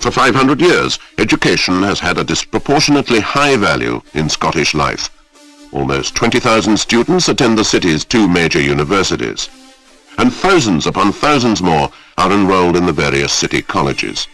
For 500 years, education has had a disproportionately high value in Scottish life. Almost 20,000 students attend the city's two major universities, and thousands upon thousands more are enrolled in the various city colleges.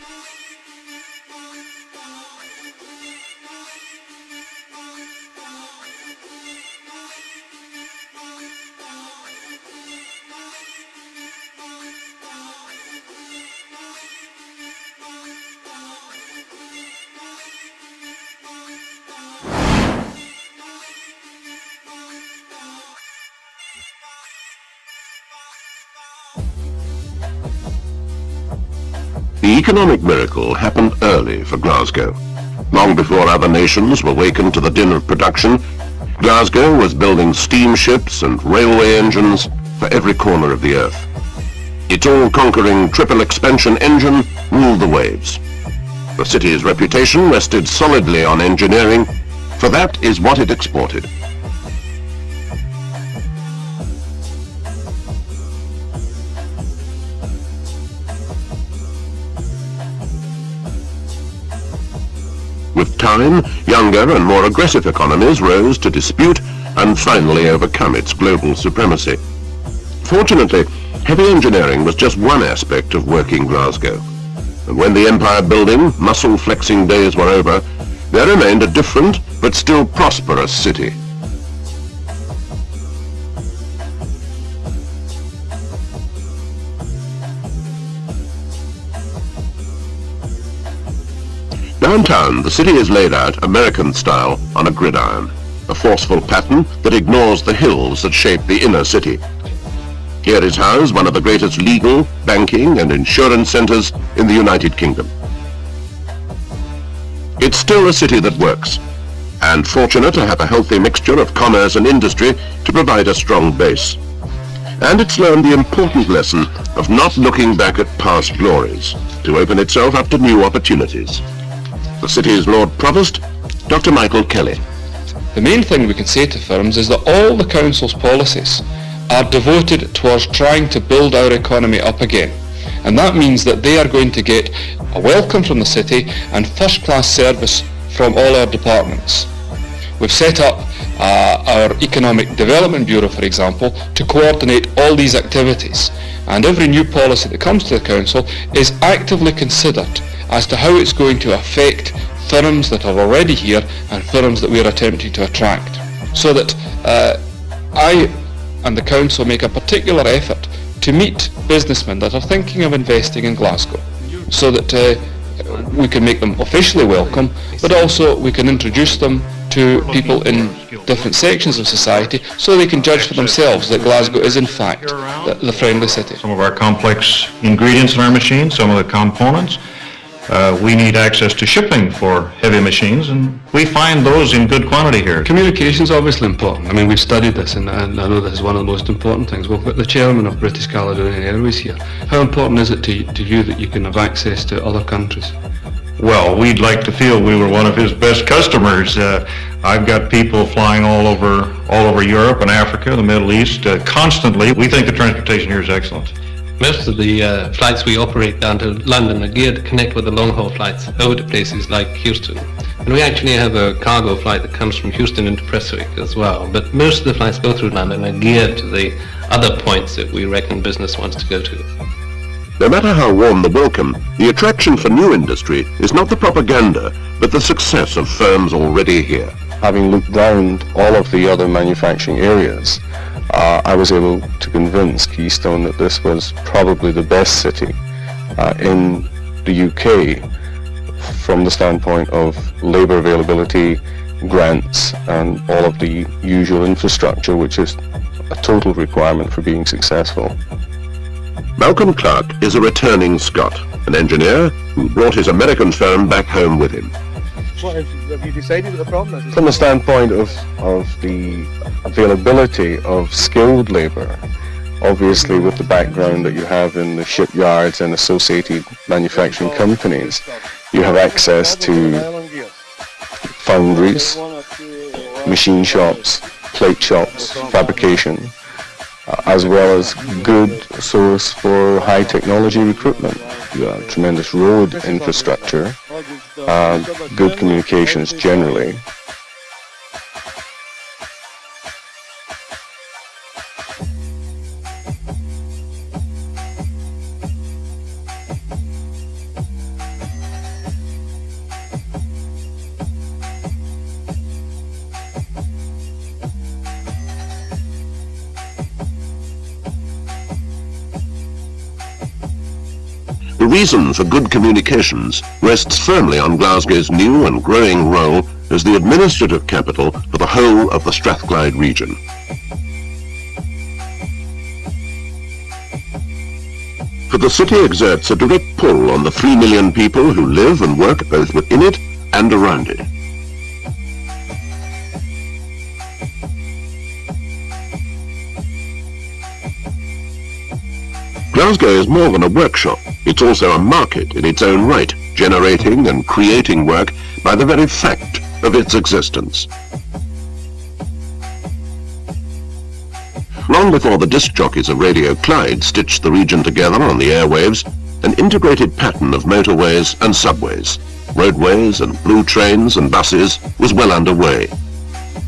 The economic miracle happened early for Glasgow. Long before other nations were wakened to the din of production, Glasgow was building steamships and railway engines for every corner of the earth. Its all-conquering triple expansion engine ruled the waves. The city's reputation rested solidly on engineering, for that is what it exported. With time, younger and more aggressive economies rose to dispute and finally overcome its global supremacy. Fortunately, heavy engineering was just one aspect of working Glasgow. And when the empire-building, muscle-flexing days were over, there remained a different but still prosperous city. Downtown, the city is laid out American style on a gridiron, a forceful pattern that ignores the hills that shape the inner city. Here is housed one of the greatest legal, banking and insurance centers in the United Kingdom. It's still a city that works, and fortunate to have a healthy mixture of commerce and industry to provide a strong base. And it's learned the important lesson of not looking back at past glories, to open itself up to new opportunities. The city's Lord Provost, Dr. Michael Kelly. The main thing we can say to firms is that all the Council's policies are devoted towards trying to build our economy up again. And that means that they are going to get a welcome from the city and first-class service from all our departments. We've set up our Economic Development Bureau, for example, to coordinate all these activities. And every new policy that comes to the Council is actively considered as to how it's going to affect firms that are already here and firms that we're attempting to attract. So that I and the Council make a particular effort to meet businessmen that are thinking of investing in Glasgow, so that we can make them officially welcome, but also we can introduce them to people in different sections of society so they can judge for themselves that Glasgow is in fact the friendly city. Some of our complex ingredients in our machines, some of the components, we need access to shipping for heavy machines, and we find those in good quantity here. Communication is obviously important. I mean, we've studied this, and I know this is one of the most important things. We've got the chairman of British Caledonian Airways here. How important is it to you that you can have access to other countries? Well, we'd like to feel we were one of his best customers. I've got people flying all over Europe and Africa, the Middle East, constantly. We think the transportation here is excellent. Most of the flights we operate down to London are geared to connect with the long-haul flights over to places like Houston. And we actually have a cargo flight that comes from Houston into Prestwick as well. But most of the flights go through London are geared to the other points that we reckon business wants to go to. No matter how warm the welcome, the attraction for new industry is not the propaganda, but the success of firms already here. Having looked round all of the other manufacturing areas, I was able to convince Keystone that this was probably the best city in the UK from the standpoint of labour availability, grants, and all of the usual infrastructure, which is a total requirement for being successful. Malcolm Clark is a returning Scot, an engineer who brought his American firm back home with him. What have you decided what the problem is? From the standpoint of the availability of skilled labour, obviously with the background that you have in the shipyards and associated manufacturing companies, you have access to foundries, machine shops, plate shops, fabrication, as well as good source for high technology recruitment. Tremendous road infrastructure, good communications generally. The reason for good communications rests firmly on Glasgow's new and growing role as the administrative capital for the whole of the Strathclyde region. For the city exerts a direct pull on the 3 million people who live and work both within it and around it. Glasgow is more than a workshop. It's also a market in its own right, generating and creating work by the very fact of its existence. Long before the disc jockeys of Radio Clyde stitched the region together on the airwaves, an integrated pattern of motorways and subways, roadways and blue trains and buses was well underway.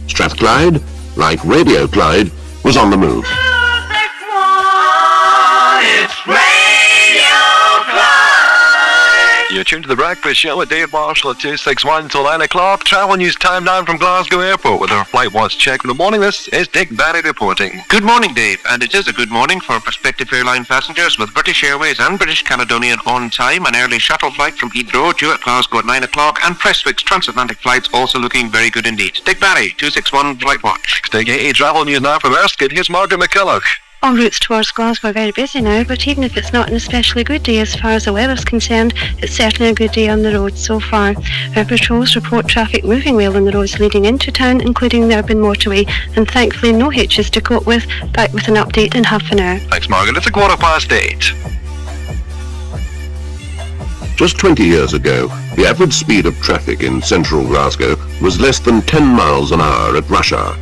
Strathclyde, like Radio Clyde, was on the move. You're tuned to The Breakfast Show with Dave Marshall at 261 till 9 o'clock. Travel news time down from Glasgow Airport with our flight watch check. Good morning, this is Dick Barry reporting. Good morning, Dave, and it is a good morning for prospective airline passengers with British Airways and British Caledonian on time. An early shuttle flight from Heathrow due at Glasgow at 9 o'clock, and Prestwick's transatlantic flights also looking very good indeed. Dick Barry, 261 flight watch. Stay gay, travel news now from Erskine. Here's Margaret McCulloch. All routes towards Glasgow are very busy now, but even if it's not an especially good day as far as the weather's concerned, it's certainly a good day on the road so far. Our patrols report traffic moving well on the roads leading into town, including the urban motorway, and thankfully no hitches to cope with. Back with an update in half an hour. Thanks, Margaret. It's 8:15. Just 20 years ago, the average speed of traffic in central Glasgow was less than 10 miles an hour at rush hour.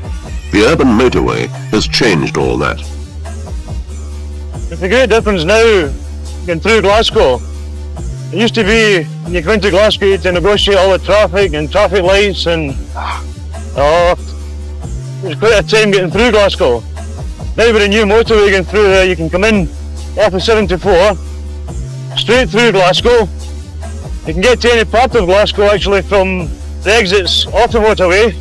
The urban motorway has changed all that. It's a great difference now getting through Glasgow. It used to be when you come into Glasgow you had to negotiate all the traffic and traffic lights and it was quite a time getting through Glasgow. Now with a new motorway going through there, you can come in off of 74 straight through Glasgow. You can get to any part of Glasgow actually from the exits off the motorway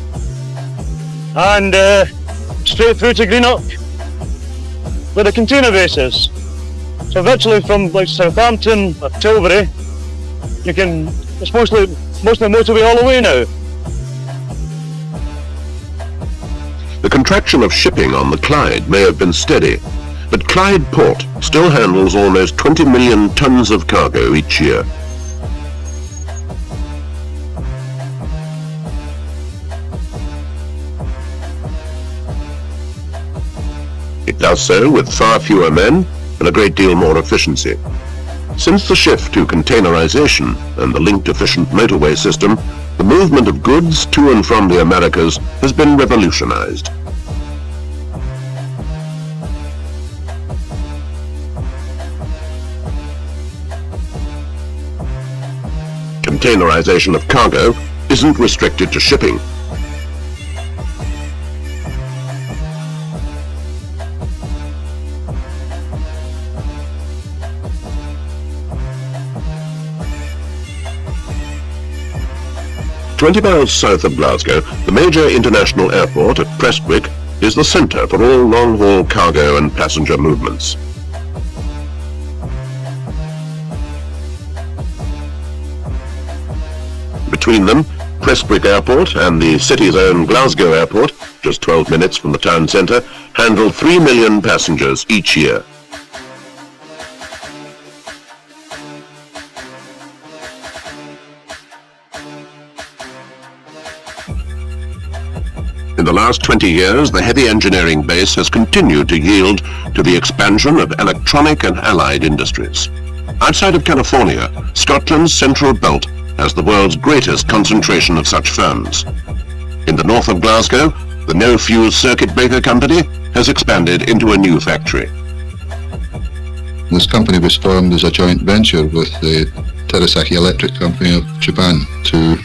and straight through to Greenock with a container basis. So virtually from like Southampton or Tilbury, it's mostly motorway all the way now. The contraction of shipping on the Clyde may have been steady, but Clyde Port still handles almost 20 million tons of cargo each year. It does so with far fewer men and a great deal more efficiency. Since the shift to containerization and the linked efficient motorway system, the movement of goods to and from the Americas has been revolutionized. Containerization of cargo isn't restricted to shipping. "20 miles south of Glasgow, the major international airport at Prestwick is the centre for all long-haul cargo and passenger movements. Between them, Prestwick Airport and the city's own Glasgow Airport, just 12 minutes from the town centre, handle 3 million passengers each year. In the last 20 years, the heavy engineering base has continued to yield to the expansion of electronic and allied industries. Outside of California, Scotland's Central Belt has the world's greatest concentration of such firms. In the north of Glasgow, the no-fuse circuit breaker company has expanded into a new factory. This company was formed as a joint venture with the Terasaki Electric Company of Japan to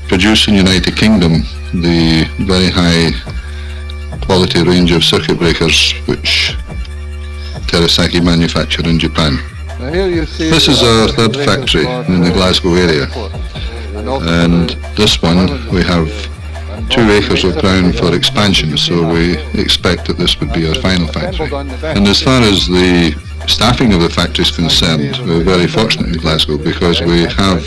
produce in the United Kingdom the very high quality range of circuit breakers which Terasaki manufacture in Japan. This is our third factory in the Glasgow area, and this one we have 2 acres of ground for expansion, so we expect that this would be our final factory. And as far as the staffing of the factory is concerned, we're very fortunate in Glasgow because we have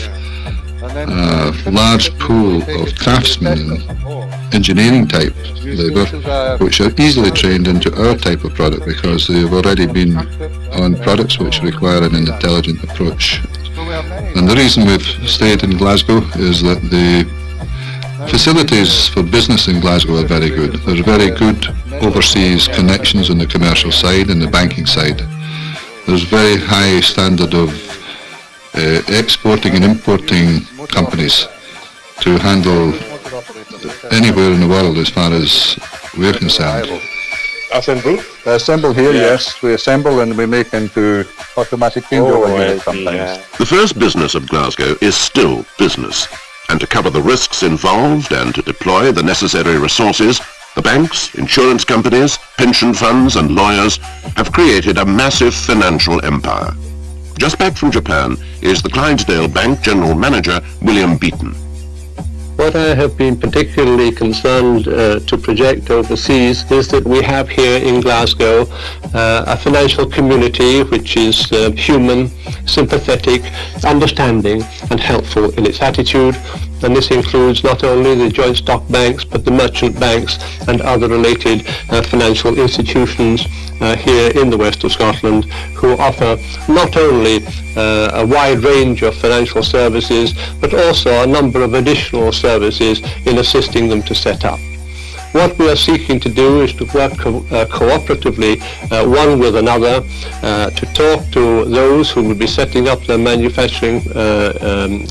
a large pool of craftsmen and engineering type labour which are easily trained into our type of product because they've already been on products which require an intelligent approach. And the reason we've stayed in Glasgow is that the facilities for business in Glasgow are very good. There's very good overseas connections on the commercial side and the banking side. There's very high standard of exporting and importing companies to handle anywhere in the world as far as we're concerned. Assemble? Assemble here, yes. We assemble and we make into automatic changeover units sometimes. The first business of Glasgow is still business, and to cover the risks involved and to deploy the necessary resources, the banks, insurance companies, pension funds and lawyers have created a massive financial empire. Just back from Japan is the Clydesdale Bank General Manager, William Beaton. What I have been particularly concerned to project overseas is that we have here in Glasgow a financial community which is human, sympathetic, understanding and helpful in its attitude. And this includes not only the joint stock banks but the merchant banks and other related financial institutions here in the west of Scotland who offer not only a wide range of financial services but also a number of additional services in assisting them to set up. What we are seeking to do is to work cooperatively one with another to talk to those who will be setting up their manufacturing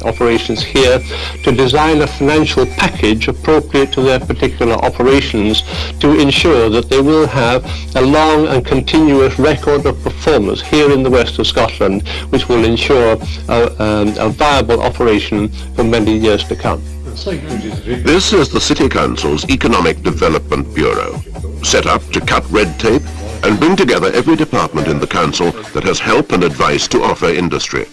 operations here to design a financial package appropriate to their particular operations to ensure that they will have a long and continuous record of performance here in the west of Scotland which will ensure a viable operation for many years to come. This is the City Council's Economic Development Bureau, set up to cut red tape and bring together every department in the Council that has help and advice to offer industry.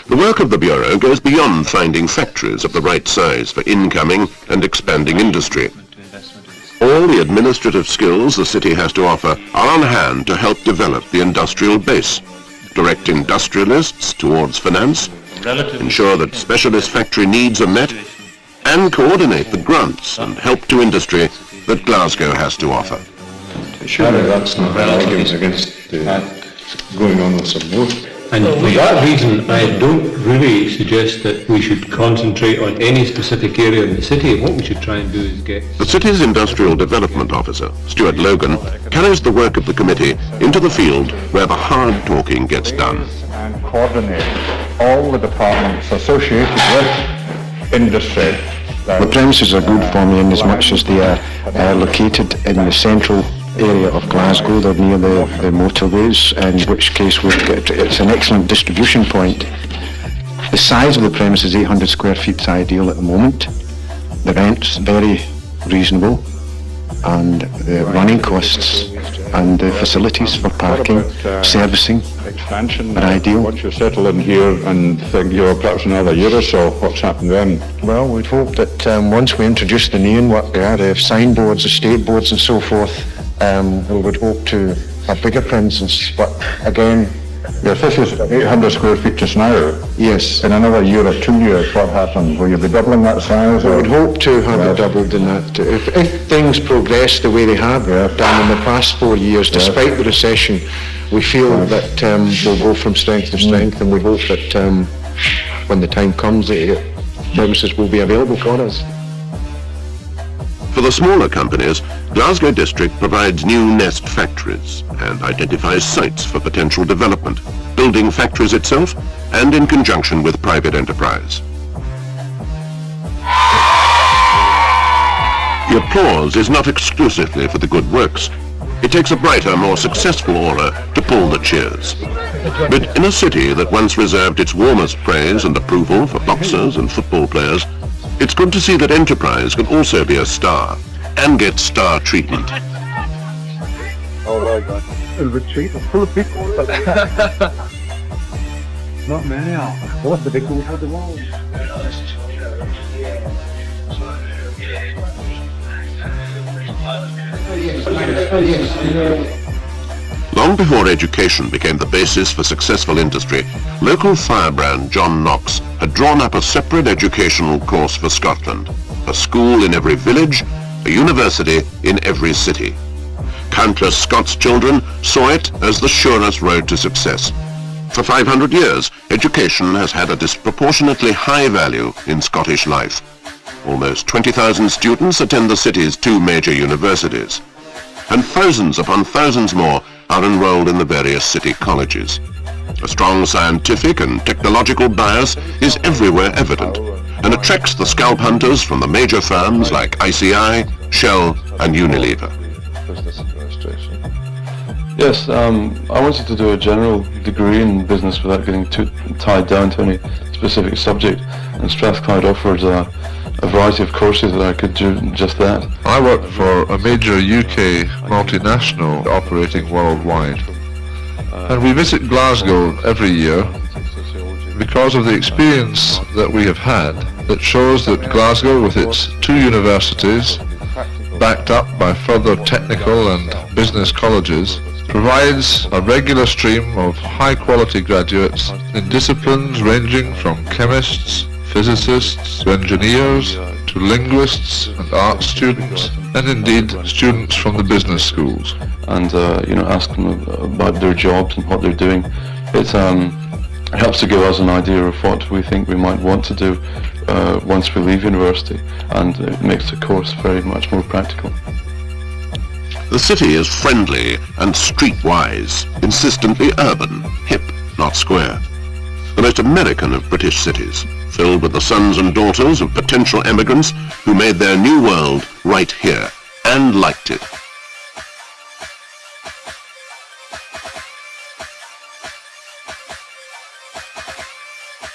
The work of the Bureau goes beyond finding factories of the right size for incoming and expanding industry. All the administrative skills the city has to offer are on hand to help develop the industrial base, direct industrialists towards finance, ensure that specialist factory needs are met, and coordinate the grants and help to industry that Glasgow has to offer. Surely that's not arguments against going on with some more. And for that reason, I don't really suggest that we should concentrate on any specific area in the city. What we should try and do is get... The city's Industrial Development Officer, Stuart Logan, carries the work of the committee into the field where the hard talking gets done. And coordinate all the departments associated with industry. The premises are good for me in as much as they are located in the central area of Glasgow. They're near the motorways, in which case it's an excellent distribution point. The size of the premise is 800 square feet is ideal at the moment. The rent's very reasonable, and the running costs and the facilities for parking, servicing expansion are ideal. Once you settle in here and think you're perhaps another year or so, what's happened then? Well, we'd hope that once we introduce the new work there, the signboards, estate boards and so forth, we would hope to have bigger premises, but again... Yes, this is 800 square feet just now. Yes. In another year or 2 years, what happens? Will you be doubling that size? We would hope to have it doubled in that. If things progress the way they have done in the past 4 years, despite the recession, we feel that we'll go from strength to strength, and we hope that when the time comes, the premises will be available for us. For the smaller companies, Glasgow District provides new nest factories and identifies sites for potential development, building factories itself and in conjunction with private enterprise. The applause is not exclusively for the good works. It takes a brighter, more successful aura to pull the cheers. But in a city that once reserved its warmest praise and approval for boxers and football players, it's good to see that enterprise can also be a star and get star treatment. Oh my God. A retreat full of people. Not many are. What's the big one for the walls? Long before education became the basis for successful industry, local firebrand John Knox had drawn up a separate educational course for Scotland. A school in every village, a university in every city. Countless Scots children saw it as the surest road to success. For 500 years, education has had a disproportionately high value in Scottish life. Almost 20,000 students attend the city's 2 major universities, and thousands upon thousands more are enrolled in the various city colleges. A strong scientific and technological bias is everywhere evident and attracts the scalp hunters from the major firms like ICI, Shell and Unilever. Yes, I wanted to do a general degree in business without getting too tied down to any specific subject, and Strathclyde offered a variety of courses that I could do just that. I work for a major UK multinational operating worldwide, and we visit Glasgow every year because of the experience that we have had that shows that Glasgow, with its 2 universities, backed up by further technical and business colleges, provides a regular stream of high-quality graduates in disciplines ranging from chemists, physicists, to engineers, to linguists and art students, and indeed students from the business schools. And ask them about their jobs and what they're doing. It helps to give us an idea of what we think we might want to do once we leave university, and it makes the course very much more practical. The city is friendly and streetwise, insistently urban, hip, not square. The most American of British cities, filled with the sons and daughters of potential emigrants who made their new world right here and liked it.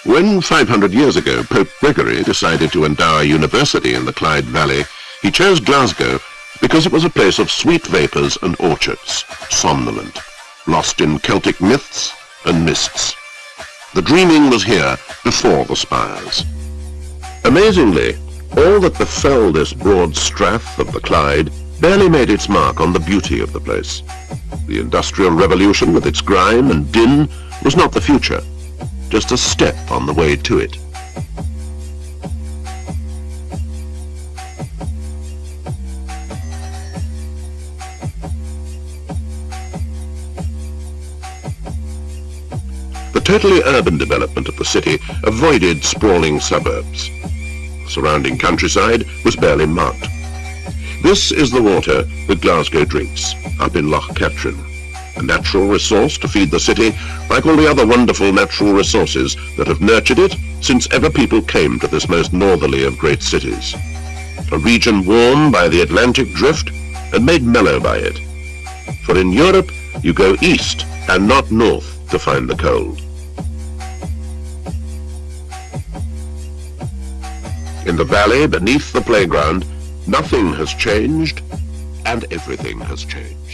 When 500 years ago Pope Gregory decided to endow a university in the Clyde Valley, he chose Glasgow because it was a place of sweet vapours and orchards, somnolent, lost in Celtic myths and mists. The dreaming was here before the spires. Amazingly, all that befell this broad strath of the Clyde barely made its mark on the beauty of the place. The Industrial Revolution with its grime and din was not the future, just a step on the way to it. The totally urban development of the city avoided sprawling suburbs. The surrounding countryside was barely marked. This is the water that Glasgow drinks, up in Loch Katrine, a natural resource to feed the city like all the other wonderful natural resources that have nurtured it since ever people came to this most northerly of great cities. A region warmed by the Atlantic drift and made mellow by it. For in Europe, you go east and not north to find the cold. In the valley beneath the playground, nothing has changed and everything has changed.